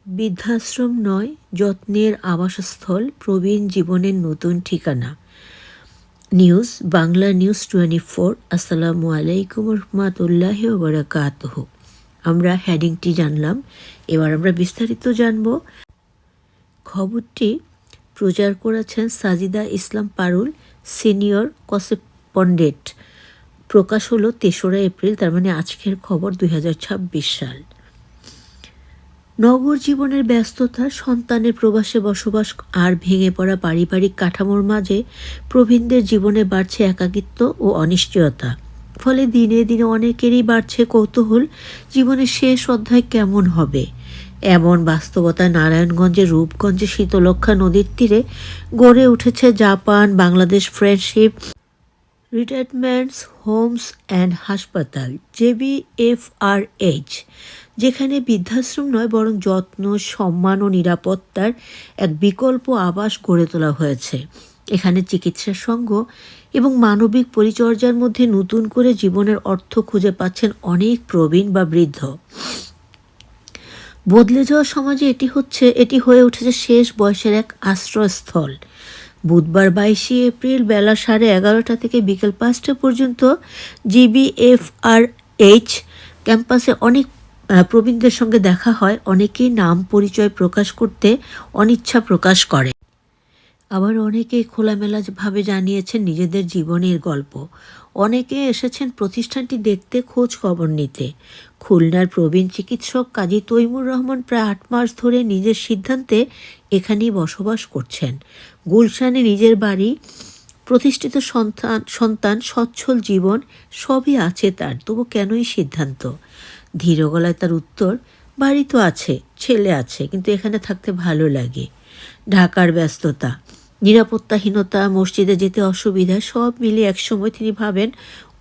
বৃদ্ধাশ্রম নয়, যত্নের আবাসস্থল, প্রবীণ জীবনের নতুন ঠিকানা। News Bangla news 24। আসসালামু আলাইকুম রহমতুল্লাহি ওয়া বারাকাতুহু। আমরা হেডিংটি জানলাম, এবার আমরা বিস্তারিত জানব। খবরটি প্রচার করেছেন সাজিদা ইসলাম পারুল, সিনিয়র করেসপন্ডেন্ট। প্রকাশ হলো 3রা এপ্রিল, তার মানে আজকের খবর 2026 সাল। নগর জীবনের ব্যস্ততা, সন্তানের প্রবাসে বসবাস আর ভেঙে পড়া পারিবারিক কাঠামোর মাঝে প্রবীণদের জীবনে বাড়ছে একাকিত্ব ও অনিশ্চয়তা। ফলে দিনে দিনে অনেকেরই বাড়ছে কৌতূহল, জীবনের শেষ অধ্যায় কেমন হবে। এমন বাস্তবতা নারায়ণগঞ্জের রূপগঞ্জে শীতলক্ষ্যা নদীর তীরে গড়ে উঠেছে Japan Bangladesh friendship retirements homes and হাসপাতাল, JBFRH, যেখানে বৃদ্ধাশ্রম নয় বরং যত্ন, সম্মান ও নিরাপত্তার এক বিকল্প আবাস গড়ে তোলা হয়েছে। এখানে চিকিৎসা সঙ্গ এবং মানবিক পরিচর্যার মধ্যে নতুন করে জীবনের অর্থ খুঁজে পাচ্ছেন অনেক প্রবীণ বা বৃদ্ধ। বদলে যাওয়া সমাজে এটি হয়ে উঠেছে শেষ বয়সের এক আশ্রয়স্থল। বুধবার 22 এপ্রিল বেলা 11:30 থেকে বিকেল 5টা পর্যন্ত JBFRH ক্যাম্পাসে অনেক প্রবীণদের সঙ্গে দেখা হয়। অনেকেই নাম পরিচয় প্রকাশ করতে অনিচ্ছা প্রকাশ করে, আবার অনেকে খোলামেলাভাবে জানিয়েছেন নিজেদের জীবনের গল্প। অনেকে এসেছেন প্রতিষ্ঠানটি দেখতে, খোঁজ খবর নিতে। খুলনার প্রবীণ চিকিৎসক কাজী তৈমুর রহমান প্রায় 8 মাস ধরে নিজের সিদ্ধান্তে এখানেই বসবাস করছেন। গুলশানে নিজের বাড়ি, প্রতিষ্ঠিত সন্তান, সচ্ছল জীবন সবই আছে তার, তবু কেনই সিদ্ধান্ত? ধীর গলায় তার উত্তর, বাড়ি তো আছে, ছেলে আছে, কিন্তু এখানে থাকতে ভালো লাগে। ঢাকার ব্যস্ততা, নিরাপত্তাহীনতা, মসজিদে যেতে অসুবিধা, সব মিলিয়ে একসময় তিনি ভাবেন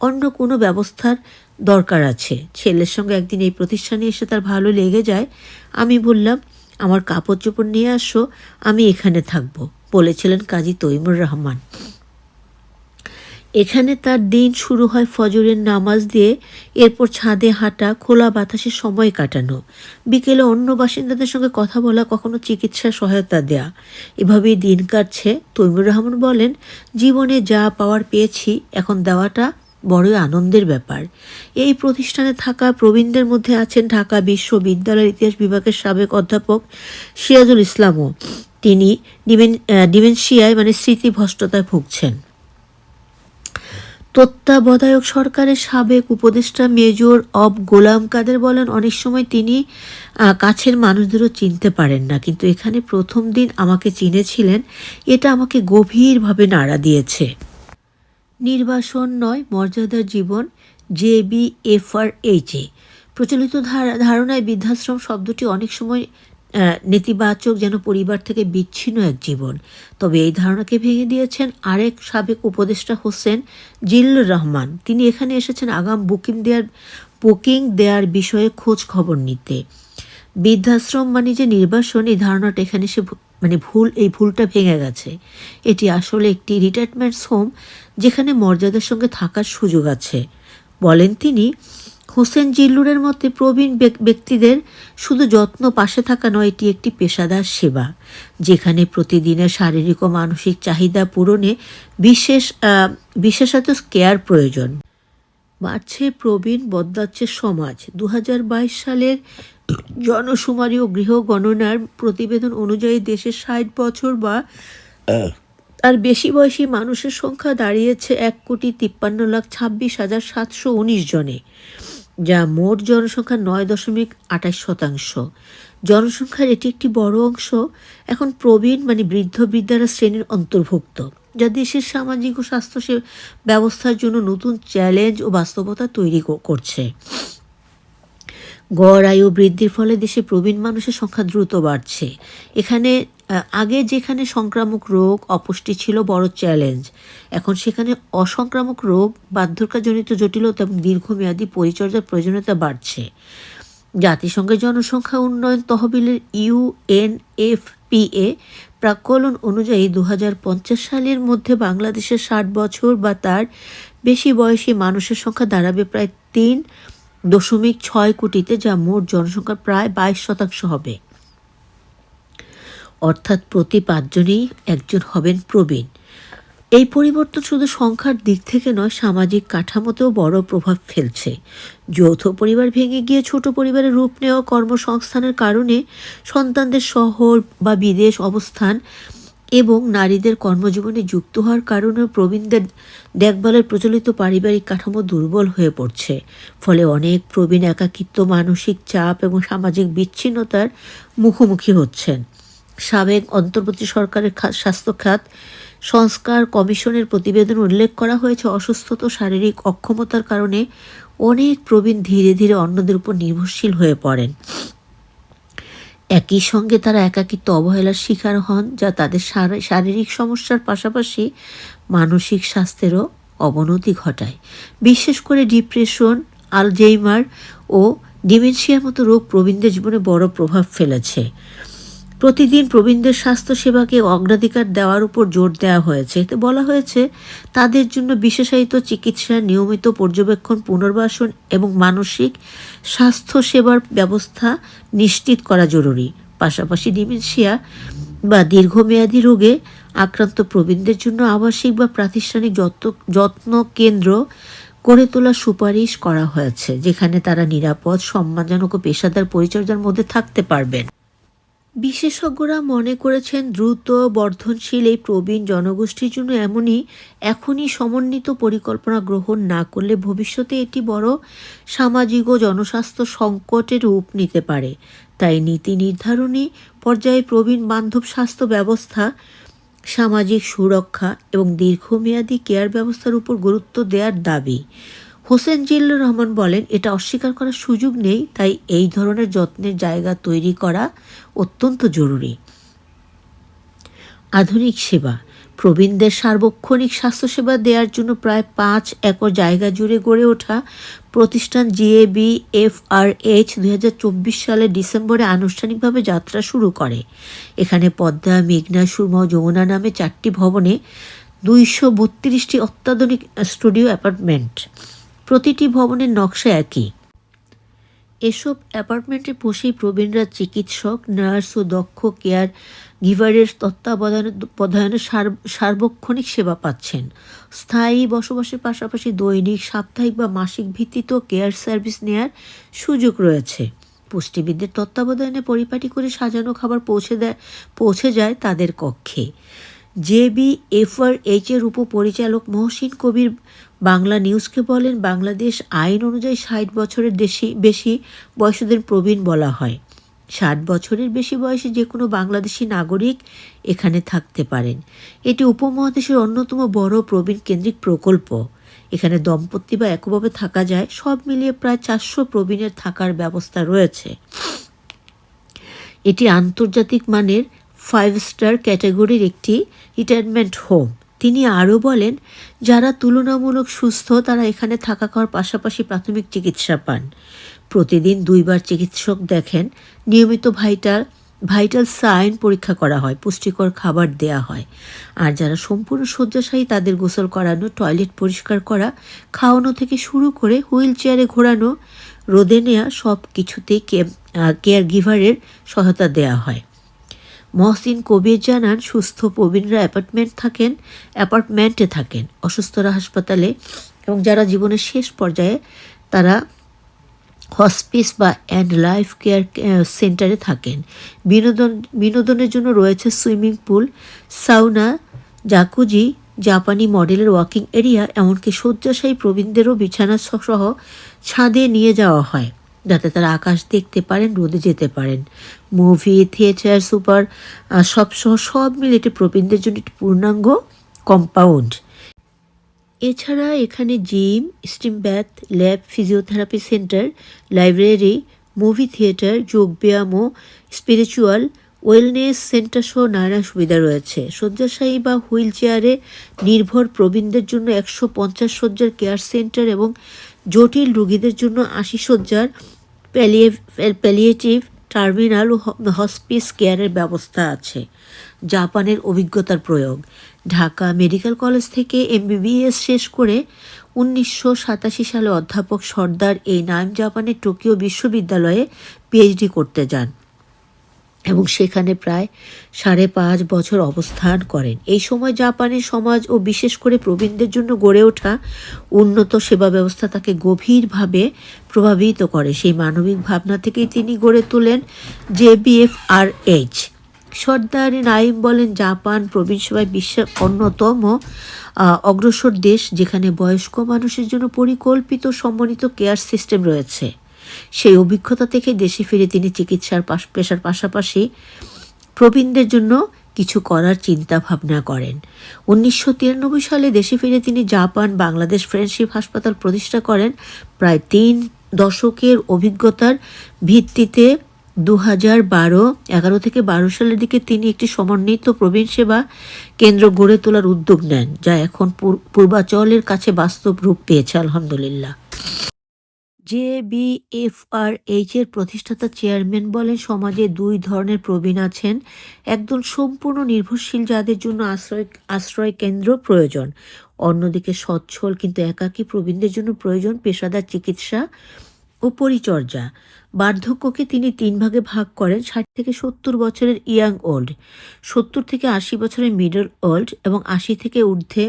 অন্য কোনো ব্যবস্থার দরকার আছে। ছেলের সঙ্গে একদিন এই প্রতিষ্ঠানে এসে তার ভালো লেগে যায়। আমি বললাম, আমার কাপড় চোপড় নিয়ে আসো, আমি এখানে থাকবো, বলেছিলেন কাজী তৈমুর রহমান। এখানে তার দিন শুরু হয় ফজরের নামাজ দিয়ে, এরপর ছাদে হাঁটা, খোলা বাতাসে সময় কাটানো, বিকেলে অন্য বাসিন্দাদের সঙ্গে কথা বলা, কখনো চিকিৎসা সহায়তা দেয়া। এভাবেই দিন কাটছে। তৈমুর রহমান বলেন, জীবনে যা পাওয়ার পেয়েছি, এখন দেওয়াটা বড়ই আনন্দের ব্যাপার। এই প্রতিষ্ঠানে থাকা প্রবীণদের মধ্যে আছেন ঢাকা বিশ্ববিদ্যালয়ের ইতিহাস বিভাগের সাবেক অধ্যাপক সিরাজুল ইসলামও। তিনি ডিমেনশিয়ায় স্মৃতিভ্রষ্টতায় ভুগছেন। তত্ত্বাবধায়ক সরকারের সাবেক উপদেষ্টা মেজর অব গোলাম কাদের বলেন, অনেক সময় তিনি কাছের মানুষদেরও চিনতে পারেন না, কিন্তু এখানে প্রথম দিন আমাকে চিনেছিলেন। এটা আমাকে গভীরভাবে নাড়া দিয়েছে। নির্বাসন নয়, মর্যাদার জীবন, JBFRH। প্রচলিত ধারণায় বৃদ্ধাশ্রম শব্দটি অনেক সময় নেতিবাচক, যেন পরিবার থেকে বিচ্ছিন্ন এক জীবন। তবে এই ধারণাকে ভেঙে দিয়েছেন আরেক সাবেক উপদেষ্টা হোসেন জিল্লুর রহমান। তিনি এখানে এসেছেন আগাম বুকিং দেওয়ার বিষয়ে খোঁজ খবর নিতে। বৃদ্ধাশ্রম যে নির্বাসন, এই ধারণাটা এখানে সে এই ভুলটা ভেঙে গেছে। এটি আসলে একটি রিটায়ারমেন্টস হোম, যেখানে মর্যাদার সঙ্গে থাকার সুযোগ আছে। বলেন তিনি, হোসেন জিল্লুরের মতে প্রবীণ ব্যক্তিদের শুধু যত্ন, পাশে থাকা নয়, এটি একটি পেশাদার সেবা, যেখানে প্রতিদিনের শারীরিক ও মানসিক চাহিদা পূরণে বিশেষত কেয়ার প্রয়োজন। বাড়ছে প্রবীণ, বদলাচ্ছে সমাজ। 2022 সালের জনশুমারি ও গৃহ গণনার প্রতিবেদন অনুযায়ী দেশে 60 বছর বা আর বেশি বয়সী মানুষের সংখ্যা দাঁড়িয়েছে 1,53,26,719 জনে, যা মোট জনসংখ্যার 9.28%। জনসংখ্যার এটি একটি বড় অংশ এখন প্রবীণ বৃদ্ধরা শ্রেণীর অন্তর্ভুক্ত, যা দেশের সামাজিক ও স্বাস্থ্য ব্যবস্থার জন্য নতুন চ্যালেঞ্জ ও বাস্তবতা তৈরি করছে। গড় আয়ু বৃদ্ধির ফলে দেশে প্রবীণ মানুষের সংখ্যা দ্রুত বাড়ছে। আগে যেখানে সংক্রামক রোগ, অপুষ্টি ছিল বড় চ্যালেঞ্জ, এখন সেখানে অসংক্রামক রোগ, বার্ধক্যজনিত জটিলতা এবং দীর্ঘমেয়াদী পরিচর্যার প্রয়োজনীয়তা বাড়ছে। জাতিসংঘের জনসংখ্যা উন্নয়ন তহবিলের UNFPA প্রাক্কলন অনুযায়ী 2050 সালের মধ্যে বাংলাদেশের 60 বছর বা তার বেশি বয়সী মানুষের সংখ্যা দাঁড়াবে প্রায় 3.6 কোটিতে, যা মোট জনসংখ্যার প্রায় 22% হবে। অর্থাৎ প্রতি 5 জনেই একজন হবেন প্রবীণ। এই পরিবর্তন শুধু সংখ্যার দিক থেকে নয়, সামাজিক কাঠামোতেও বড় প্রভাব ফেলছে। যৌথ পরিবার ভেঙে গিয়ে ছোট পরিবারের রূপ নেওয়া, কর্মসংস্থানের কারণে সন্তানদের শহর বা বিদেশ অবস্থান এবং নারীদের কর্মজীবনে যুক্ত হওয়ার কারণেও প্রবীণদের দেখভালের প্রচলিত পারিবারিক কাঠামো দুর্বল হয়ে পড়ছে। ফলে অনেক প্রবীণ একাকিত্ব, মানসিক চাপ এবং সামাজিক বিচ্ছিন্নতার মুখোমুখি হচ্ছেন। সাবেক অন্তর্বর্তী সরকারের স্বাস্থ্য খাত সংস্কার কমিশনের প্রতিবেদনে উল্লেখ করা হয়েছে, অসুস্থতা ও শারীরিক অক্ষমতার কারণে অনেক প্রবীণ ধীরে ধীরে অন্যদের উপর নির্ভরশীল হয়ে পড়েন। একই সঙ্গে তারা একাকিত্ব, অবহেলার শিকার হন, যা তাদের শারীরিক সমস্যার পাশাপাশি মানসিক স্বাস্থ্যেরও অবনতি ঘটায়। বিশেষ করে ডিপ্রেশন, আলঝেইমার ও ডিমেনশিয়ার মতো রোগ প্রবীণদের জীবনে বড় প্রভাব ফেলেছে। প্রতিদিন প্রবীণদের স্বাস্থ্যসেবাকে অগ্রাধিকার দেওয়ার উপর জোর দেওয়া হয়েছে। এতে বলা হয়েছে, তাদের জন্য বিশেষায়িত চিকিৎসা, নিয়মিত পর্যবেক্ষণ, পুনর্বাসন এবং মানসিক স্বাস্থ্যসেবার ব্যবস্থা নিশ্চিত করা জরুরি। পাশাপাশি ডিমেনশিয়া বা দীর্ঘমেয়াদী রোগে আক্রান্ত প্রবীণদের জন্য আবাসিক বা প্রাতিষ্ঠানিক যত্ন কেন্দ্র গড়ে তোলার সুপারিশ করা হয়েছে, যেখানে তারা নিরাপদ, সম্মানজনক ও পেশাদার পরিচর্যার মধ্যে থাকতে পারবেন। বিশেষজ্ঞরা মনে করেছেন, দ্রুত বর্ধনশীল এই প্রবীণ জনগোষ্ঠীর জন্য এখনই সমন্বিত পরিকল্পনা গ্রহণ না করলে ভবিষ্যতে এটি বড় সামাজিক ও জনস্বাস্থ্য সংকটের রূপ নিতে পারে। তাই নীতি নির্ধারণী পর্যায়ে প্রবীণ বান্ধব স্বাস্থ্য ব্যবস্থা, সামাজিক সুরক্ষা এবং দীর্ঘমেয়াদী কেয়ার ব্যবস্থার উপর গুরুত্ব দেওয়ার দাবি। হোসেন জিল্লুর রহমান বলেন, এটা অস্বীকার করার সুযোগ নেই, তাই এই ধরনের যত্নের জায়গা তৈরি করা অত্যন্ত জরুরি। আধুনিক সেবা, প্রবীণদের সার্বক্ষণিক স্বাস্থ্যসেবা দেওয়ার জন্য প্রায় 5 একর জায়গা জুড়ে গড়ে ওঠা প্রতিষ্ঠান GABFRH 2024 সালের ডিসেম্বরে আনুষ্ঠানিকভাবে যাত্রা শুরু করে। এখানে পদ্মা, মেঘনা, সুরমা ও যমুনা নামে 4টি ভবনে 232টি অত্যাধুনিক স্টুডিও অ্যাপার্টমেন্ট। প্রতিটি ভবনের নকশা একই। এসব অ্যাপার্টমেন্টে বসেই প্রবীণরা চিকিৎসক, নার্স ও দক্ষ কেয়ার গিভারের তত্ত্বাবধানে সার্বক্ষণিক সেবা পাচ্ছেন। স্থায়ী বসবাসের পাশাপাশি দৈনিক, সাপ্তাহিক বা মাসিক ভিত্তিতেও কেয়ার সার্ভিস নেওয়ার সুযোগ রয়েছে। পুষ্টিবিদদের তত্ত্বাবধানে পরিপাটি করে সাজানো খাবার পৌঁছে যায় তাদের কক্ষে। JBFRH এর উপপরিচালক মহসিন কবির বাংলা নিউজকে বলেন, বাংলাদেশ আইন অনুযায়ী 60 বছরের বেশি বয়সীদের প্রবীণ বলা হয়। 60 বছরের বেশি বয়সী যে কোনো বাংলাদেশি নাগরিক এখানে থাকতে পারেন। এটি উপমহাদেশের অন্যতম বড় প্রবীণ কেন্দ্রিক প্রকল্প। এখানে দম্পতি বা এককভাবে থাকা যায়। সব মিলিয়ে প্রায় 400 প্রবীণের থাকার ব্যবস্থা রয়েছে। এটি আন্তর্জাতিক মানের 5 স্টার ক্যাটাগরির একটি রিটায়ারমেন্ট হোম। তিনি আরও বলেন, যারা তুলনামূলক সুস্থ তারা এখানে থাকা খাওয়ার পাশাপাশি প্রাথমিক চিকিৎসা পান। প্রতিদিন 2 বার চিকিৎসক দেখেন। নিয়মিত ভাইটাল সাইন পরীক্ষা করা হয়, পুষ্টিকর খাবার দেয়া হয়। আর যারা সম্পূর্ণ শয্যাশায়ী তাদের গোসল করানো, টয়লেট পরিষ্কার করা, খাওয়ানো থেকে শুরু করে হুইল চেয়ারে ঘোরানো, রোদে নেওয়া সব কিছুতেই কেয়ার গিভারের সহায়তা দেওয়া হয়। মহসিন কবির জানান, সুস্থ প্রবীণরা অ্যাপার্টমেন্টে থাকেন, অসুস্থরা হাসপাতালে, এবং যারা জীবনের শেষ পর্যায়ে তারা হসপিস বা লাইফ কেয়ার সেন্টারে থাকেন। বিনোদনের জন্য রয়েছে সুইমিং পুল, সাউনা, জাকুজি, জাপানি মডেলের ওয়াকিং এরিয়া, এমনকি শয্যাশায়ী প্রবীণদেরও বিছানা সহ ছাদে নিয়ে যাওয়া হয়, যাতে তারা আকাশ দেখতে পারেন, রোদে যেতে পারেন। মুভি, থিয়েটার, সুপার সব মিলে এটি প্রবীণদের জন্য একটি পূর্ণাঙ্গ কম্পাউন্ড। এছাড়া এখানে gym, steam bath, lab, physiotherapy centre, library, movie theatre, যোগব্যায়াম ও স্পিরিচুয়াল ওয়েলনেস সেন্টার সহ নানা সুবিধা রয়েছে। শয্যাশায়ী বা হুইল চেয়ারে নির্ভর প্রবীণদের জন্য 150 শয্যার কেয়ার সেন্টার এবং জটিল রোগীদের জন্য 80 শয্যার প্যালিয়েটিভ টার্মিনাল ও হসপিস কেয়ারের ব্যবস্থা আছে। জাপানের অভিজ্ঞতার প্রয়োগ, ঢাকা মেডিকেল কলেজ থেকে MBBS শেষ করে 1987 সালে অধ্যাপক সর্দার এই নাইম জাপানের টোকিও বিশ্ববিদ্যালয়ে PhD করতে যান। এবং সেখানে প্রায় 5.5 বছর অবস্থান করেন। এই সময় জাপানের সমাজ ও বিশেষ করে প্রবীণদের জন্য গড়ে ওঠা উন্নত সেবা ব্যবস্থা তাকে গভীরভাবে প্রভাবিত করে। সেই মানবিক ভাবনা থেকেই তিনি গড়ে তোলেন JBFRH। সর্দার নাইম বলেন, জাপান প্রবীণ সেবায় বিশ্বের অন্যতম অগ্রসর দেশ, যেখানে বয়স্ক মানুষের জন্য পরিকল্পিত সমন্বিত কেয়ার সিস্টেম রয়েছে। সেই অভিজ্ঞতা থেকে দেশে ফিরে তিনি চিকিৎসার পেশার পাশাপাশি প্রবীণদের জন্য কিছু করার চিন্তা ভাবনা করেন। 1993 সালে দেশে ফিরে তিনি জাপান বাংলাদেশ ফ্রেন্ডশিপ হাসপাতাল প্রতিষ্ঠা করেন। প্রায় 3 দশকের অভিজ্ঞতার ভিত্তিতে 2011 থেকে 12 সালের দিকে তিনি একটি সমন্বিত প্রবীণ সেবা কেন্দ্র গড়ে তোলার উদ্যোগ নেন, যা এখন পূর্বাচলের কাছে বাস্তব রূপ পেয়েছে আলহামদুলিল্লাহ। JBFRH এর প্রতিষ্ঠাতা চেয়ারম্যান বলেন, সমাজে 2 ধরনের প্রবীণ আছেন। একদল সম্পূর্ণ নির্ভরশীল, যাদের জন্য আশ্রয় কেন্দ্র প্রয়োজন। অন্যদিকে সচ্ছল কিন্তু একাকী প্রবীণদের জন্য প্রয়োজন পেশাদার চিকিৎসা ও পরিচর্যা। বার্ধক্যকে তিনি 3 ভাগে ভাগ করেন: 60 থেকে 70 বছরের ইয়াং ওল্ড, 70 থেকে 80 বছরের মিডল ওল্ড এবং 80 থেকে ঊর্ধ্বে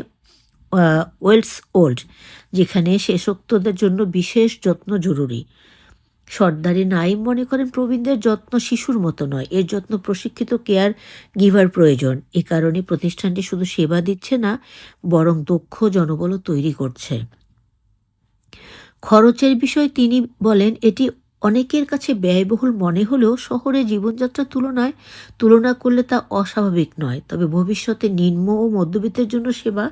ওয়েলস ওল্ড, যেখানে শেষোক্তদের জন্য বিশেষ যত্ন জরুরি। সর্দারি নাইম মনে করেন, প্রবীণদের যত্ন শিশুর মতো নয়, এর যত্ন প্রশিক্ষিত কেয়ার গিভার প্রয়োজন। এ কারণে প্রতিষ্ঠানটি শুধু সেবা দিচ্ছে না, বরং দক্ষ জনবলও তৈরি করছে। খরচের বিষয়ে তিনি বলেন, এটি অনেকের কাছে ব্যয়বহুল মনে হলেও শহরে জীবনযাত্রার তুলনা করলে তা অস্বাভাবিক নয়। তবে ভবিষ্যতে নিম্ন ও মধ্যবিত্তের জন্য সেবা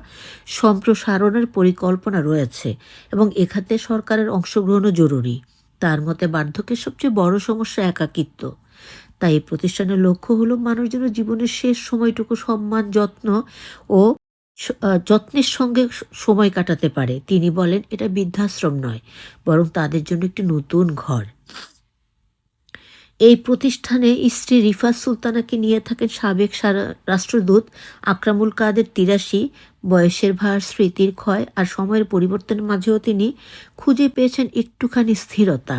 সম্প্রসারণের পরিকল্পনা রয়েছে এবং এখানে সরকারের অংশগ্রহণও জরুরি। তার মতে, বার্ধক্যের সবচেয়ে বড় সমস্যা একাকিত্ব। তাই এই প্রতিষ্ঠানের লক্ষ্য হলো মানুষ যেন জীবনের শেষ সময়টুকু সম্মান, যত্ন ও যত্নের সঙ্গে সময় কাটাতে পারে। তিনি বলেন, এটা বৃদ্ধাশ্রম নয়, বরং তাদের জন্য একটি নতুন ঘর। এই প্রতিষ্ঠানে স্ত্রী রিফাত সুলতানাকে নিয়ে থাকেন সাবেক রাষ্ট্রদূত আকরামুল কাদের। 83, বয়সের ভার, স্মৃতির ক্ষয় আর সময়ের পরিবর্তনের মাঝেও তিনি খুঁজে পেয়েছেন একটুখানি স্থিরতা।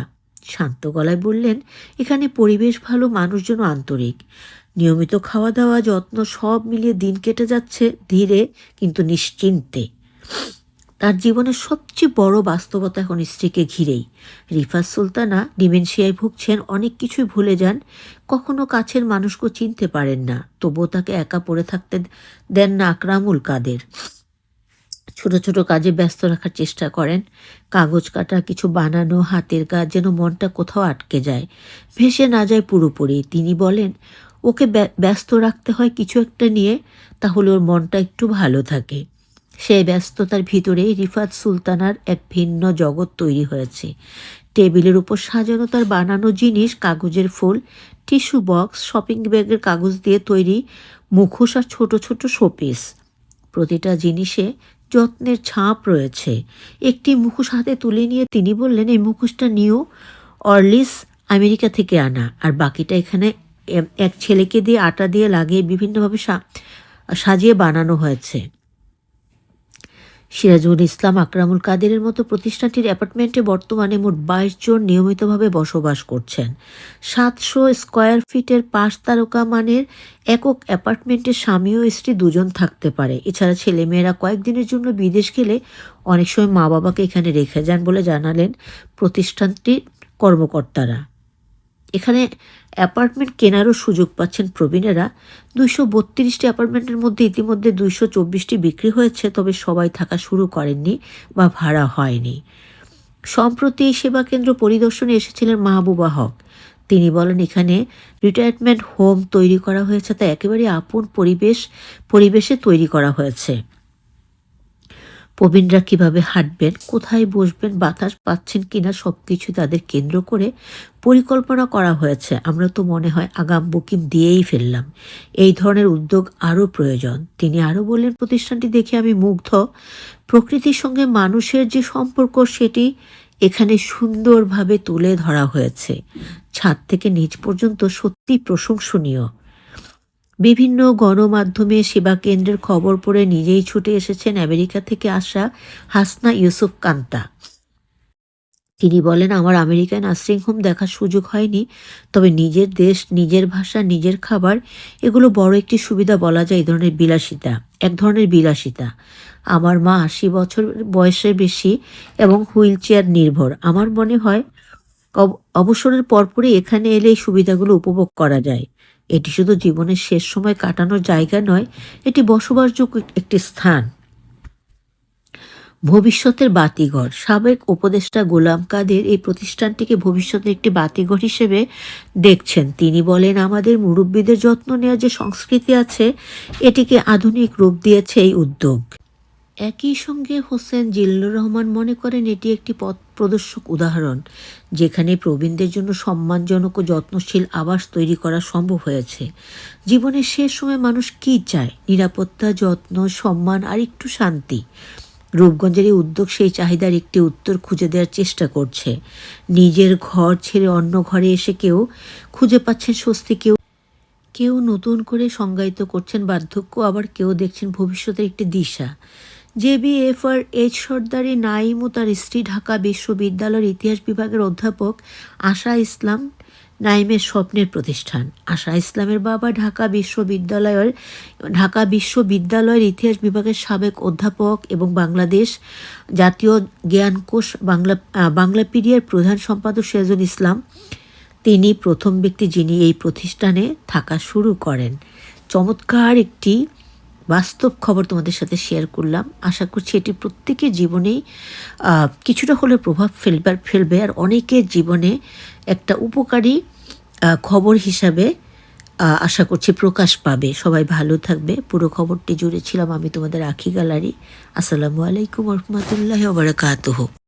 শান্ত গলায় বললেন, এখানে পরিবেশ ভালো, মানুষজন আন্তরিক, নিয়মিত খাওয়া দাওয়া, যত্ন সব মিলিয়ে দিন কেটে যাচ্ছে ধীরে কিন্তু নিশ্চিন্তে। তার জীবনের সবচেয়ে বড় বাস্তবতা এখন স্ত্রীকে ঘিরেই। রিফাত সুলতানা ডিমেনশিয়ায় ভুগছেন, অনেক কিছুই ভুলে যান, কখনো কাছের মানুষকে চিনতে পারেন না। তবুও তাকে একা পড়ে থাকতে দেন না আকরামুল কাদের। ছোট ছোট কাজে ব্যস্ত রাখার চেষ্টা করেন, কাগজ কাটা, কিছু বানানো, হাতের কাজ, যেন মনটা কোথাও আটকে যায়, ভেসে না যায় পুরোপুরি। তিনি বলেন, ওকে ব্যস্ত রাখতে হয় কিছু একটা নিয়ে, তাহলে ওর মনটা একটু ভালো থাকে। সেই ব্যস্ততার ভিতরেই রিফাত সুলতানার এক ভিন্ন জগৎ তৈরি হয়েছে। টেবিলের উপর সাজানো তার বানানো জিনিস, কাগজের ফুল, টিস্যু বক্স, শপিং ব্যাগের কাগজ দিয়ে তৈরি মুখোশ আর ছোট ছোট শোপিস। প্রতিটা জিনিসে যত্নের ছাপ রয়েছে। একটি মুখোশ হাতে তুলে নিয়ে তিনি বললেন, এই মুখোশটা নিউ অরলিস, আমেরিকা থেকে আনা, আর বাকিটা এখানে এক ছেলেকে দিয়ে আটা দিয়ে লাগিয়ে বিভিন্নভাবে সাজিয়ে বানানো হয়েছে। সিরাজুল ইসলাম আকরামুল কাদেরের মতো প্রতিষ্ঠানটির অ্যাপার্টমেন্টে বর্তমানে মোট 22 জন নিয়মিতভাবে বসবাস করছেন। 700 স্কোয়ার ফিটের 5 তারকা মানের একক অ্যাপার্টমেন্টে স্বামী ও স্ত্রী 2 জন থাকতে পারে। এছাড়া ছেলেমেয়েরা কয়েকদিনের জন্য বিদেশ গেলে অনেক সময় মা বাবাকে এখানে রেখে যান বলে জানালেন প্রতিষ্ঠানটির কর্মকর্তারা। এখানে অ্যাপার্টমেন্ট কেনারও সুযোগ পাচ্ছেন প্রবীণেরা। 232টি অ্যাপার্টমেন্টের মধ্যে ইতিমধ্যে 224টি বিক্রি হয়েছে, তবে সবাই থাকা শুরু করেননি বা ভাড়া হয়নি। সম্প্রতি এই সেবা কেন্দ্র পরিদর্শনে এসেছিলেন মাহবুবা হক। তিনি বলেন, এখানে রিটায়ারমেন্ট হোম তৈরি করা হয়েছে, তা একেবারে আপন পরিবেশে তৈরি করা হয়েছে। প্রবীণরা কীভাবে হাঁটবেন, কোথায় বসবেন, বাতাস পাচ্ছেন কিনা, সব কিছু তাদের কেন্দ্র করে পরিকল্পনা করা হয়েছে। আমরা তো মনে হয় আগাম বুকিং দিয়েই ফেললাম। এই ধরনের উদ্যোগ আরও প্রয়োজন। তিনি আরও বললেন, প্রতিষ্ঠানটি দেখে আমি মুগ্ধ। প্রকৃতির সঙ্গে মানুষের যে সম্পর্ক, সেটি এখানে সুন্দরভাবে তুলে ধরা হয়েছে। ছাদ থেকে নিচ পর্যন্ত সত্যি প্রশংসনীয়। বিভিন্ন গণমাধ্যমে সেবা কেন্দ্রের খবর পড়ে নিজেই ছুটে এসেছেন আমেরিকা থেকে আসা হাসনা ইউসুফ কান্তা। তিনি বলেন, আমার আমেরিকায় নার্সিং হোম দেখার সুযোগ হয়নি, তবে নিজের দেশ, নিজের ভাষা, নিজের খাবার, এগুলো বড় একটি সুবিধা বলা যায়। এই ধরনের বিলাসিতা, এক ধরনের বিলাসিতা। আমার মা ৮০ বছর বয়সের বেশি এবং হুইল চেয়ার নির্ভর। আমার মনে হয় অবসরের পরপরই এখানে এলে এই সুবিধাগুলো উপভোগ করা যায়। এটি শুধু জীবনের শেষ সময় কাটানোর জায়গা নয়, এটি বসবাসযোগ্য একটি স্থান। ভবিষ্যতের বাতিঘর। সাবেক উপদেষ্টা গোলাম কাদের এই প্রতিষ্ঠানটিকে ভবিষ্যতের একটি বাতিঘর হিসেবে দেখছেন। তিনি বলেন, আমাদের মুরব্বীদের যত্ন নেওয়ার যে সংস্কৃতি আছে, এটিকে আধুনিক রূপ দিয়েছে এই উদ্যোগ। একই সঙ্গে হোসেন জিল্লুর রহমান মনে করেন এটি একটি পথ প্রদর্শক উদাহরণ, যেখানে প্রবীণদের জন্য সম্মানজনক ও যত্নশীল আবাস তৈরি করা সম্ভব হয়েছে। জীবনের শেষ সময় মানুষ কী চায়? নিরাপত্তা, যত্ন, সম্মান আর একটু শান্তি। রূপগঞ্জের এই উদ্যোগ সেই চাহিদার একটি উত্তর খুঁজে দেওয়ার চেষ্টা করছে। নিজের ঘর ছেড়ে অন্য ঘরে এসে কেউ খুঁজে পাচ্ছেন স্বস্তি, কেউ কেউ নতুন করে সংজ্ঞায়িত করছেন বার্ধক্য, আবার কেউ দেখছেন ভবিষ্যতের একটি দিশা। JBFR সর্দারি নাইম ও তার স্ত্রী ঢাকা বিশ্ববিদ্যালয়ের ইতিহাস বিভাগের অধ্যাপক আশা ইসলাম নাইমের স্বপ্নের প্রতিষ্ঠান। আশা ইসলামের বাবা ঢাকা বিশ্ববিদ্যালয়ের ইতিহাস বিভাগের সাবেক অধ্যাপক এবং বাংলাদেশ জাতীয় জ্ঞানকোষ বাংলাপিডিয়ার প্রধান সম্পাদক সিরাজুল ইসলাম। তিনি প্রথম ব্যক্তি যিনি এই প্রতিষ্ঠানে থাকা শুরু করেন। চমৎকার একটি বাস্তব খবর তোমাদের সাথে শেয়ার করলাম। আশা করছি এটি প্রত্যেকের জীবনেই কিছুটা হলেও প্রভাব ফেলবে আর অনেকের জীবনে একটা উপকারী খবর হিসাবে আশা করছি প্রকাশ পাবে। সবাই ভালো থাকবে। পুরো খবরটি জুড়ে ছিলাম আমি তোমাদের আখি গ্যালারি। আসসালামু আলাইকুম রহমতুল্লাহি ওয়া বারাকাতুহু।